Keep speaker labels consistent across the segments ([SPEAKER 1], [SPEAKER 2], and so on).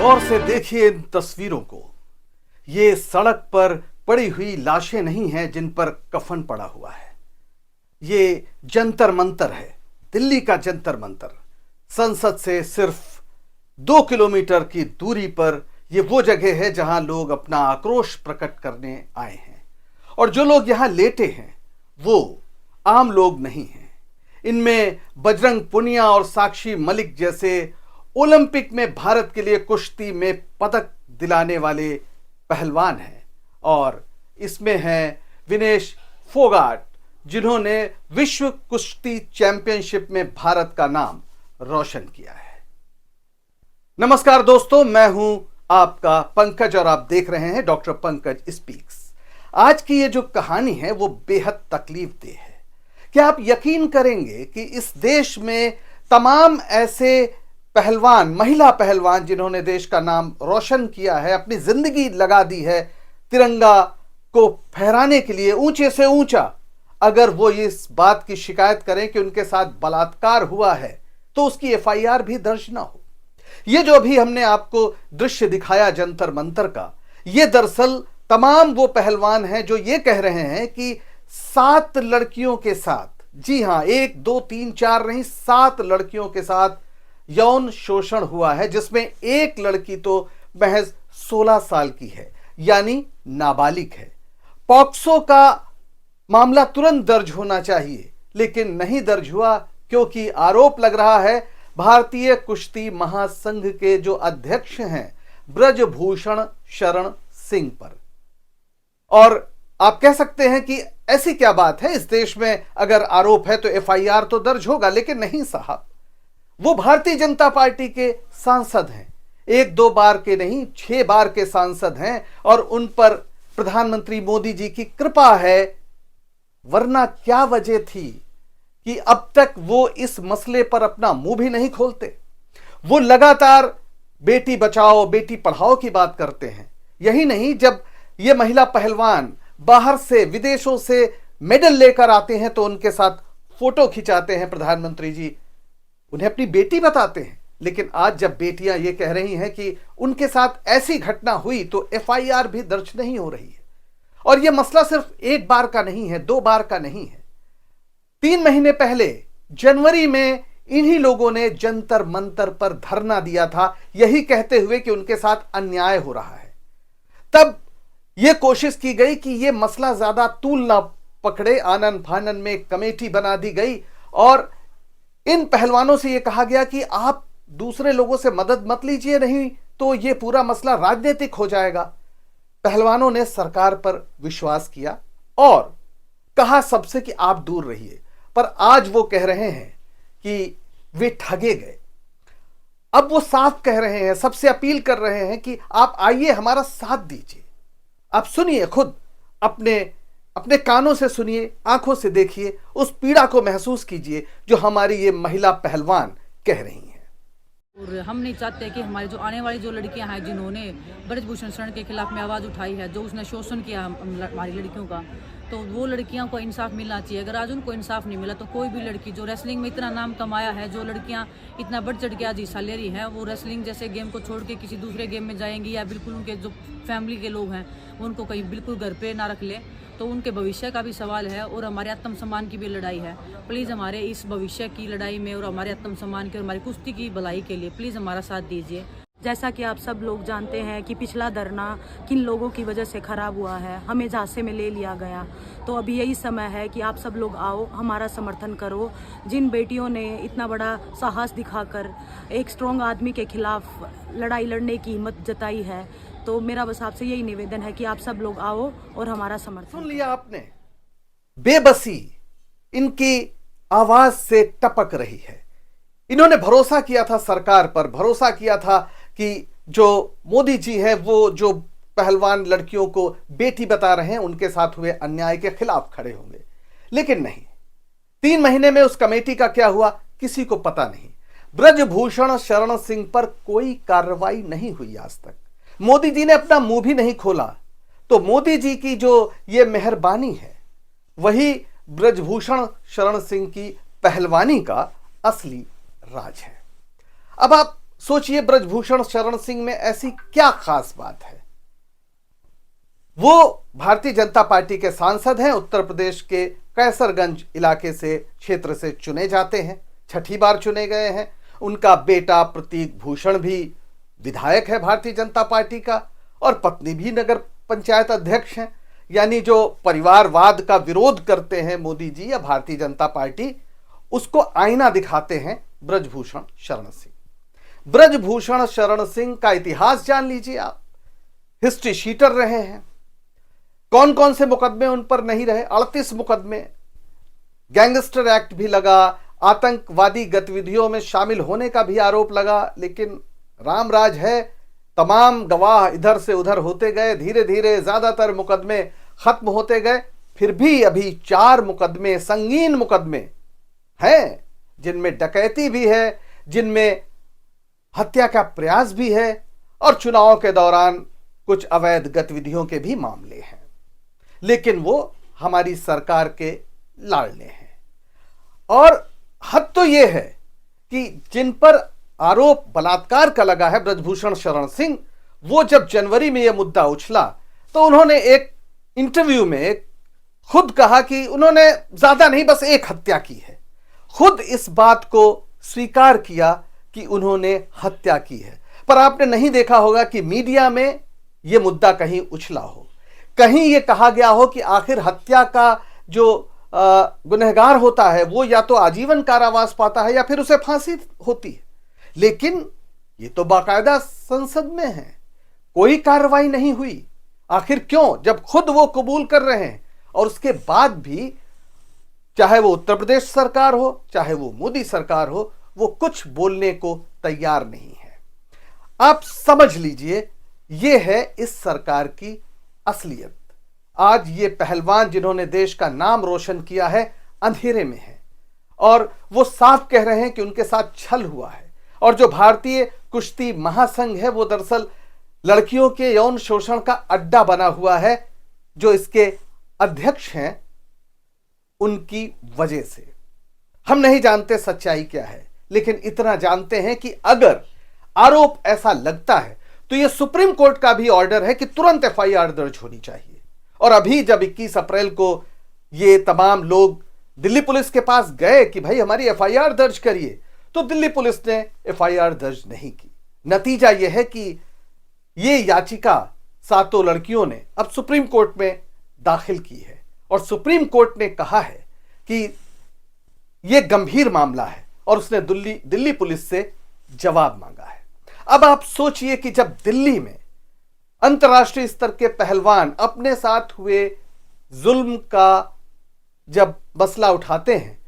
[SPEAKER 1] गौर से देखिए इन तस्वीरों को। ये सड़क पर पड़ी हुई लाशें नहीं हैं जिन पर कफन पड़ा हुआ है। ये जंतर मंतर है, दिल्ली का जंतर मंतर। संसद से सिर्फ 2 किलोमीटर की दूरी पर यह वो जगह है जहां लोग अपना आक्रोश प्रकट करने आए हैं। और जो लोग यहां लेटे हैं वो आम लोग नहीं हैं। इनमें बजरंग पुनिया और साक्षी मलिक जैसे ओलंपिक में भारत के लिए कुश्ती में पदक दिलाने वाले पहलवान हैं। और इसमें हैं विनेश फोगाट, जिन्होंने विश्व कुश्ती चैंपियनशिप में भारत का नाम रोशन किया है। नमस्कार दोस्तों, मैं हूं आपका पंकज और आप देख रहे हैं डॉक्टर पंकज स्पीक्स। आज की ये जो कहानी है वो बेहद तकलीफदेह है। क्या आप यकीन करेंगे कि इस देश में तमाम ऐसे पहलवान, महिला पहलवान जिन्होंने देश का नाम रोशन किया है, अपनी जिंदगी लगा दी है तिरंगा को फहराने के लिए ऊंचे से ऊंचा, अगर वो इस बात की शिकायत करें कि उनके साथ बलात्कार हुआ है तो उसकी एफआईआर भी दर्ज ना हो। ये जो अभी हमने आपको दृश्य दिखाया जंतर मंतर का, ये दरअसल तमाम वो पहलवान हैं जो ये कह रहे हैं कि 7 लड़कियों के साथ, जी हां, 1 2 3 4 नहीं, 7 लड़कियों के साथ यौन शोषण हुआ है, जिसमें एक लड़की तो महज 16 साल की है, यानी नाबालिग है। पॉक्सो का मामला तुरंत दर्ज होना चाहिए, लेकिन नहीं दर्ज हुआ क्योंकि आरोप लग रहा है भारतीय कुश्ती महासंघ के जो अध्यक्ष हैं ब्रजभूषण शरण सिंह पर। और आप कह सकते हैं कि ऐसी क्या बात है, इस देश में अगर आरोप है तो एफआईआर तो दर्ज होगा। लेकिन नहीं साहब, वो भारतीय जनता पार्टी के सांसद हैं, 1-2 बार के नहीं 6 बार के सांसद हैं और उन पर प्रधानमंत्री मोदी जी की कृपा है। वरना क्या वजह थी कि अब तक वो इस मसले पर अपना मुंह भी नहीं खोलते। वो लगातार बेटी बचाओ बेटी पढ़ाओ की बात करते हैं। यही नहीं, जब ये महिला पहलवान बाहर से, विदेशों से मेडल लेकर आते हैं तो उनके साथ फोटो खिंचाते हैं प्रधानमंत्री जी, उन्हें अपनी बेटी बताते हैं। लेकिन आज जब बेटियां ये कह रही हैं कि उनके साथ ऐसी घटना हुई तो एफआईआर भी दर्ज नहीं हो रही है। और यह मसला सिर्फ 1 बार का नहीं है, 2 बार का नहीं है। 3 महीने पहले जनवरी में इन्हीं लोगों ने जंतर मंतर पर धरना दिया था, यही कहते हुए कि उनके साथ अन्याय हो रहा है। तब यह कोशिश की गई कि यह मसला ज्यादा तूल ना पकड़े, आनन फानन में कमेटी बना दी गई और इन पहलवानों से यह कहा गया कि आप दूसरे लोगों से मदद मत लीजिए, नहीं तो यह पूरा मसला राजनीतिक हो जाएगा। पहलवानों ने सरकार पर विश्वास किया और कहा सबसे कि आप दूर रहिए। पर आज वो कह रहे हैं कि वे ठगे गए। अब वो साफ कह रहे हैं, सबसे अपील कर रहे हैं कि आप आइए, हमारा साथ दीजिए। आप सुनिए, खुद अपने कानों से सुनिए, आंखों से देखिए, उस पीड़ा को महसूस कीजिए जो हमारी ये महिला पहलवान कह रही हैं।
[SPEAKER 2] और हम नहीं चाहते कि हमारी जो आने वाली जो लड़कियां हैं जिन्होंने ब्रजभूषण शरण के खिलाफ में आवाज़ उठाई है, जो उसने शोषण किया हमारी लड़कियों का, तो वो लड़कियों को इंसाफ मिलना चाहिए। अगर आज उनको इंसाफ नहीं मिला तो कोई भी लड़की जो रेसलिंग में इतना नाम कमाया है, जो लड़कियां इतना बढ़ चढ़ के आज हिस्सा ले रही हैं, वो रेसलिंग जैसे गेम को छोड़ के किसी दूसरे गेम में जाएंगी या बिल्कुल उनके जो फैमिली के लोग हैं उनको कहीं बिल्कुल घर पे ना रख ले, तो उनके भविष्य का भी सवाल है और हमारे आत्मसम्मान की भी लड़ाई है। प्लीज़ हमारे इस भविष्य की लड़ाई में और हमारे आत्मसम्मान के और हमारी कुश्ती की भलाई के लिए प्लीज़ हमारा साथ दीजिए।
[SPEAKER 3] जैसा कि आप सब लोग जानते हैं कि पिछला धरना किन लोगों की वजह से ख़राब हुआ है, हमें झांसे में ले लिया गया। तो अभी यही समय है कि आप सब लोग आओ, हमारा समर्थन करो। जिन बेटियों ने इतना बड़ा साहस दिखाकर एक स्ट्रॉन्ग आदमी के खिलाफ लड़ाई लड़ने की हिम्मत जताई है, तो मेरा बस आपसे यही निवेदन है कि आप सब लोग आओ और हमारा समर्थन।
[SPEAKER 1] सुन लिया आपने, बेबसी इनकी आवाज से टपक रही है। इन्होंने भरोसा किया था सरकार पर, भरोसा किया था कि जो मोदी जी है वो जो पहलवान लड़कियों को बेटी बता रहे हैं उनके साथ हुए अन्याय के खिलाफ खड़े होंगे। लेकिन नहीं, 3 महीने में उस कमेटी का क्या हुआ किसी को पता नहीं। ब्रजभूषण शरण सिंह पर कोई कार्रवाई नहीं हुई आज तक। मोदी जी ने अपना मुंह भी नहीं खोला। तो मोदी जी की जो ये मेहरबानी है वही ब्रजभूषण शरण सिंह की पहलवानी का असली राज है। अब आप सोचिए ब्रजभूषण शरण सिंह में ऐसी क्या खास बात है। वो भारतीय जनता पार्टी के सांसद हैं, उत्तर प्रदेश के कैसरगंज इलाके से क्षेत्र से चुने जाते हैं, 6ठी बार चुने गए हैं। उनका बेटा प्रतीक भूषण भी विधायक है भारतीय जनता पार्टी का, और पत्नी भी नगर पंचायत अध्यक्ष हैं। यानी जो परिवारवाद का विरोध करते हैं मोदी जी या भारतीय जनता पार्टी, उसको आईना दिखाते हैं ब्रजभूषण शरण सिंह। ब्रजभूषण शरण सिंह का इतिहास जान लीजिए आप। हिस्ट्री शीटर रहे हैं। कौन कौन से मुकदमे उन पर नहीं रहे? 38 मुकदमे, गैंगस्टर एक्ट भी लगा, आतंकवादी गतिविधियों में शामिल होने का भी आरोप लगा। लेकिन रामराज है, तमाम गवाह इधर से उधर होते गए, धीरे धीरे ज्यादातर मुकदमे खत्म होते गए। फिर भी अभी 4 मुकदमे, संगीन मुकदमे हैं, जिनमें डकैती भी है, जिनमें हत्या का प्रयास भी है, और चुनाव के दौरान कुछ अवैध गतिविधियों के भी मामले हैं। लेकिन वो हमारी सरकार के लाडले हैं। और हद तो ये है कि जिन पर आरोप बलात्कार का लगा है ब्रजभूषण शरण सिंह, वो जब जनवरी में यह मुद्दा उछला तो उन्होंने एक इंटरव्यू में खुद कहा कि उन्होंने ज्यादा नहीं, बस एक हत्या की है। खुद इस बात को स्वीकार किया कि उन्होंने हत्या की है। पर आपने नहीं देखा होगा कि मीडिया में यह मुद्दा कहीं उछला हो, कहीं यह कहा गया हो कि आखिर हत्या का जो गुनहगार होता है वो या तो आजीवन कारावास पाता है या फिर उसे फांसी होती है। लेकिन ये तो बाकायदा संसद में है, कोई कार्रवाई नहीं हुई। आखिर क्यों, जब खुद वो कबूल कर रहे हैं? और उसके बाद भी चाहे वो उत्तर प्रदेश सरकार हो, चाहे वो मोदी सरकार हो, वो कुछ बोलने को तैयार नहीं है। आप समझ लीजिए, ये है इस सरकार की असलियत। आज ये पहलवान जिन्होंने देश का नाम रोशन किया है, अंधेरे में है, और वो साफ कह रहे हैं कि उनके साथ छल हुआ है। और जो भारतीय कुश्ती महासंघ है, वो दरअसल लड़कियों के यौन शोषण का अड्डा बना हुआ है। जो इसके अध्यक्ष हैं, उनकी वजह से। हम नहीं जानते सच्चाई क्या है, लेकिन इतना जानते हैं कि अगर आरोप ऐसा लगता है तो यह सुप्रीम कोर्ट का भी ऑर्डर है कि तुरंत एफआईआर दर्ज होनी चाहिए। और अभी जब 21 अप्रैल को ये तमाम लोग दिल्ली पुलिस के पास गए कि भाई हमारी एफआईआर दर्ज करिए, तो दिल्ली पुलिस ने एफआईआर दर्ज नहीं की। नतीजा यह है कि ये याचिका 7 लड़कियों ने अब सुप्रीम कोर्ट में दाखिल की है, और सुप्रीम कोर्ट ने कहा है कि यह गंभीर मामला है, और उसने दिल्ली पुलिस से जवाब मांगा है। अब आप सोचिए कि जब दिल्ली में अंतर्राष्ट्रीय स्तर के पहलवान अपने साथ हुए जुल्म का जब मसला उठाते हैं,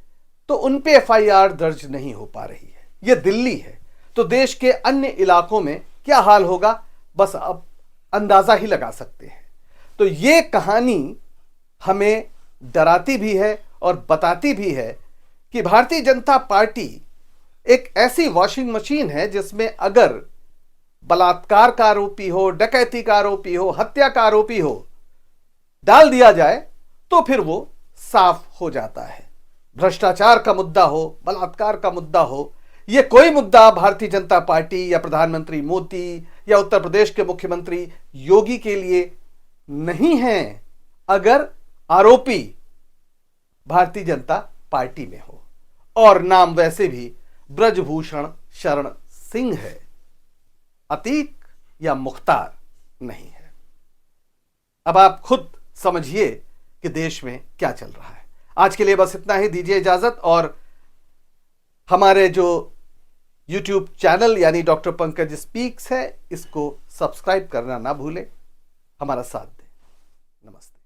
[SPEAKER 1] तो उन पे एफआईआर दर्ज नहीं हो पा रही है। यह दिल्ली है, तो देश के अन्य इलाकों में क्या हाल होगा, बस अब अंदाजा ही लगा सकते हैं। तो ये कहानी हमें डराती भी है और बताती भी है कि भारतीय जनता पार्टी एक ऐसी वॉशिंग मशीन है जिसमें अगर बलात्कार का आरोपी हो, डकैती का आरोपी हो, हत्या का आरोपी हो, डाल दिया जाए तो फिर वो साफ हो जाता है। भ्रष्टाचार का मुद्दा हो, बलात्कार का मुद्दा हो, यह कोई मुद्दा भारतीय जनता पार्टी या प्रधानमंत्री मोदी या उत्तर प्रदेश के मुख्यमंत्री योगी के लिए नहीं है अगर आरोपी भारतीय जनता पार्टी में हो, और नाम वैसे भी ब्रजभूषण शरण सिंह है, अतीक या मुख्तार नहीं है। अब आप खुद समझिए कि देश में क्या चल रहा है। आज के लिए बस इतना ही, दीजिए इजाजत। और हमारे जो YouTube चैनल यानी डॉक्टर पंकज स्पीक्स है, इसको सब्सक्राइब करना ना भूलें। हमारा साथ दें। नमस्ते।